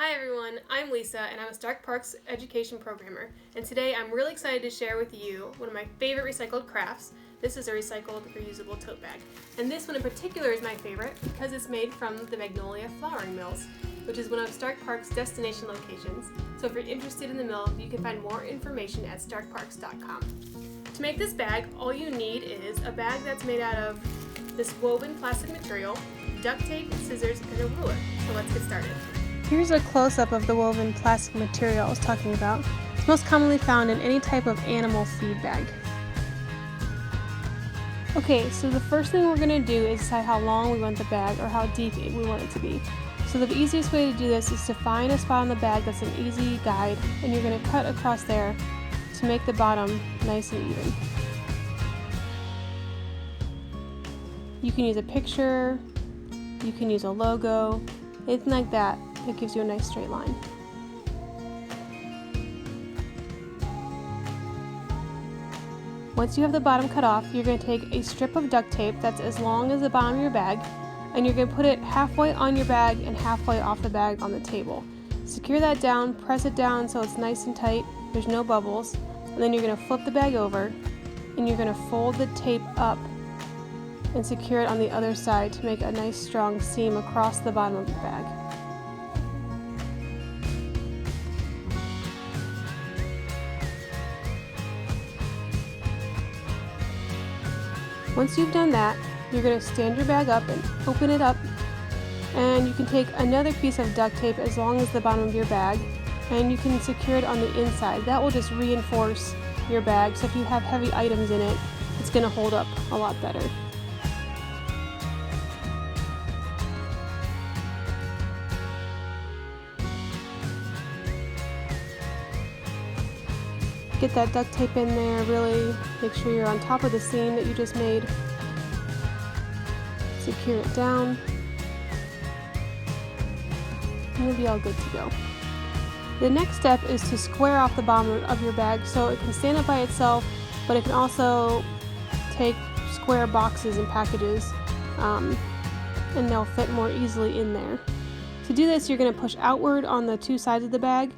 Hi everyone, I'm Lisa and I'm a Stark Parks education programmer, and today I'm really excited to share with you one of my favorite recycled crafts. This is a recycled reusable tote bag, and this one in particular is my favorite because it's made from the Magnolia Flowering Mills, which is one of Stark Parks' destination locations. So if you're interested in the mill, you can find more information at starkparks.com. To make this bag, all you need is a bag that's made out of this woven plastic material, duct tape, scissors, and a ruler. So let's get started. Here's a close-up of the woven plastic material I was talking about. It's most commonly found in any type of animal feed bag. Okay, so the first thing we're going to do is decide how long we want the bag or how deep we want it to be. So the easiest way to do this is to find a spot on the bag that's an easy guide, and you're going to cut across there to make the bottom nice and even. You can use a picture, you can use a logo, anything like that. It gives you a nice straight line. Once you have the bottom cut off, you're going to take a strip of duct tape that's as long as the bottom of your bag, and you're going to put it halfway on your bag and halfway off the bag on the table. Secure that down, press it down so it's nice and tight, there's no bubbles, and then you're going to flip the bag over and you're going to fold the tape up and secure it on the other side to make a nice strong seam across the bottom of your bag. Once you've done that, you're going to stand your bag up and open it up, and you can take another piece of duct tape as long as the bottom of your bag, and you can secure it on the inside. That will just reinforce your bag, so if you have heavy items in it, it's going to hold up a lot better. Get that duct tape in there, really make sure you're on top of the seam that you just made. Secure it down, and you'll be all good to go. The next step is to square off the bottom of your bag so it can stand up by itself, but it can also take square boxes and packages, and they'll fit more easily in there. To do this, you're going to push outward on the two sides of the bag,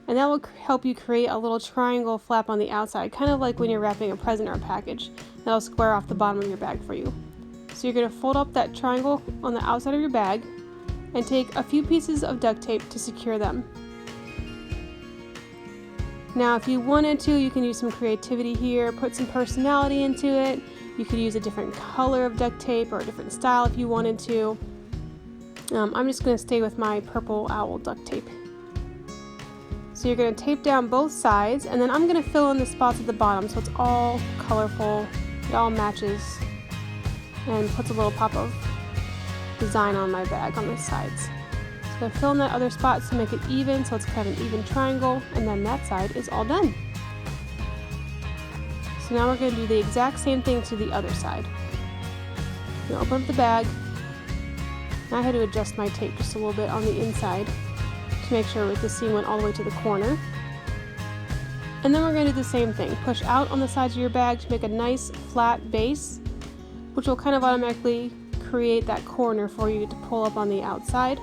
and that will help you create a little triangle flap on the outside, kind of like when you're wrapping a present or a package. That'll square off the bottom of your bag for you. So you're going to fold up that triangle on the outside of your bag and take a few pieces of duct tape to secure them. Now if you wanted to, you can use some creativity here, put some personality into it. You could use a different color of duct tape or a different style if you wanted to. I'm just going to stay with my purple owl duct tape. So you're going to tape down both sides, and then I'm going to fill in the spots at the bottom so it's all colorful, it all matches, and puts a little pop of design on my bag on the sides. So I fill in that other spot to make it even, so it's kind of an even triangle, and then that side is all done. So now we're going to do the exact same thing to the other side. I'm going to open up the bag. Now I had to adjust my tape just a little bit on the inside to make sure the seam went all the way to the corner. And then we're going to do the same thing. Push out on the sides of your bag to make a nice flat base, which will kind of automatically create that corner for you to pull up on the outside.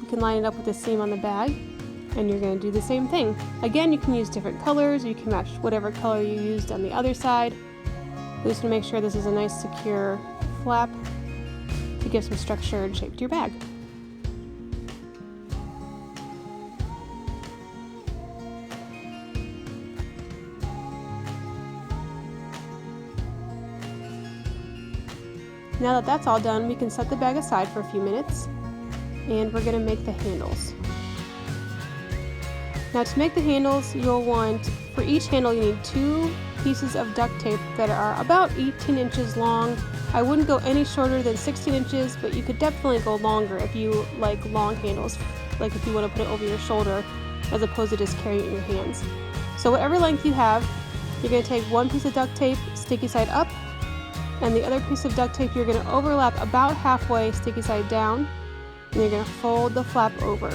You can line it up with the seam on the bag, and you're going to do the same thing. Again, you can use different colors, or you can match whatever color you used on the other side. We just want to make sure this is a nice secure flap to give some structure and shape to your bag. Now that that's all done, we can set the bag aside for a few minutes, and we're going to make the handles. Now to make the handles, you'll want, for each handle you need 2 pieces of duct tape that are about 18 inches long. I wouldn't go any shorter than 16 inches, but you could definitely go longer if you like long handles, like if you want to put it over your shoulder as opposed to just carrying it in your hands. So whatever length you have, you're going to take 1 piece of duct tape, sticky side up, and the other piece of duct tape you're going to overlap about halfway, sticky side down, and you're going to fold the flap over.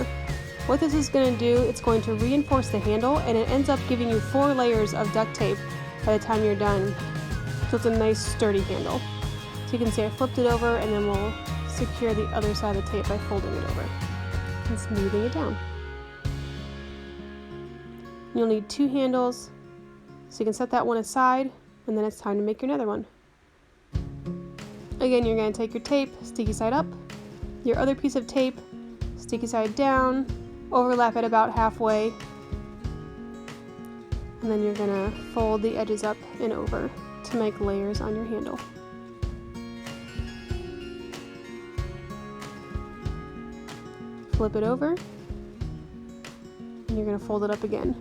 What this is going to do, it's going to reinforce the handle, and it ends up giving you 4 layers of duct tape by the time you're done. So it's a nice sturdy handle. So you can see I flipped it over, and then we'll secure the other side of the tape by folding it over. and smoothing it down. You'll need 2 handles, so you can set that one aside, and then it's time to make your another one. Again, you're going to take your tape, sticky side up, your other piece of tape, sticky side down, overlap it about halfway, and then you're going to fold the edges up and over to make layers on your handle. Flip it over, and you're going to fold it up again.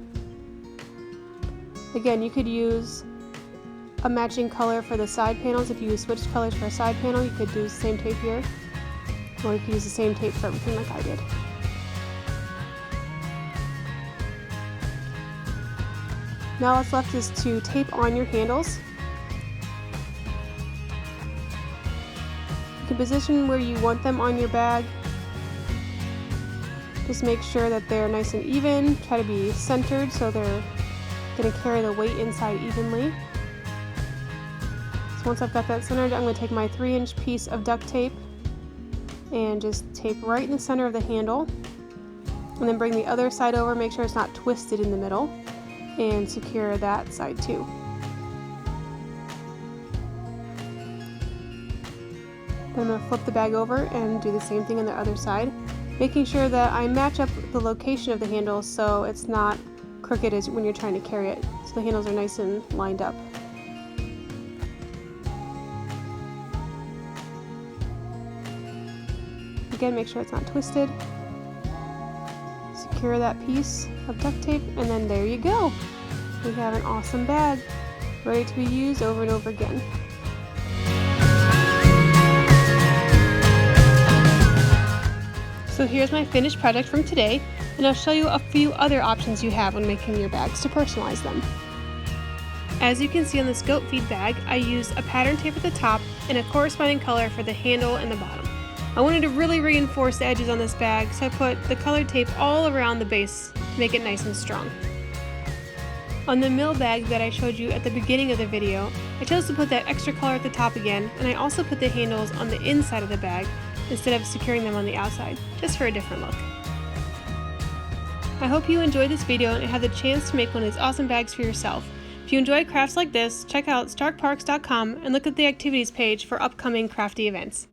Again, you could use a matching color for the side panels. If you switched colors for a side panel, you could do the same tape here, or you could use the same tape for everything like I did. Now what's left is to tape on your handles. You can position where you want them on your bag. Just make sure that they're nice and even. Try to be centered so they're going to carry the weight inside evenly. So once I've got that centered, I'm going to take my 3-inch piece of duct tape and just tape right in the center of the handle, and then bring the other side over, make sure it's not twisted in the middle, and secure that side too. Then I'm going to flip the bag over and do the same thing on the other side, making sure that I match up the location of the handle so it's not crooked as when you're trying to carry it, so the handles are nice and lined up. Again, make sure it's not twisted. Secure that piece of duct tape, and then there you go. We have an awesome bag, ready to be used over and over again. So here's my finished project from today, and I'll show you a few other options you have when making your bags to personalize them. As you can see on this goat feed bag, I used a pattern tape at the top and a corresponding color for the handle and the bottom. I wanted to really reinforce the edges on this bag, so I put the colored tape all around the base to make it nice and strong. On the mill bag that I showed you at the beginning of the video, I chose to put that extra color at the top again, and I also put the handles on the inside of the bag instead of securing them on the outside, just for a different look. I hope you enjoyed this video and had the chance to make one of these awesome bags for yourself. If you enjoy crafts like this, check out starkparks.com and look at the activities page for upcoming crafty events.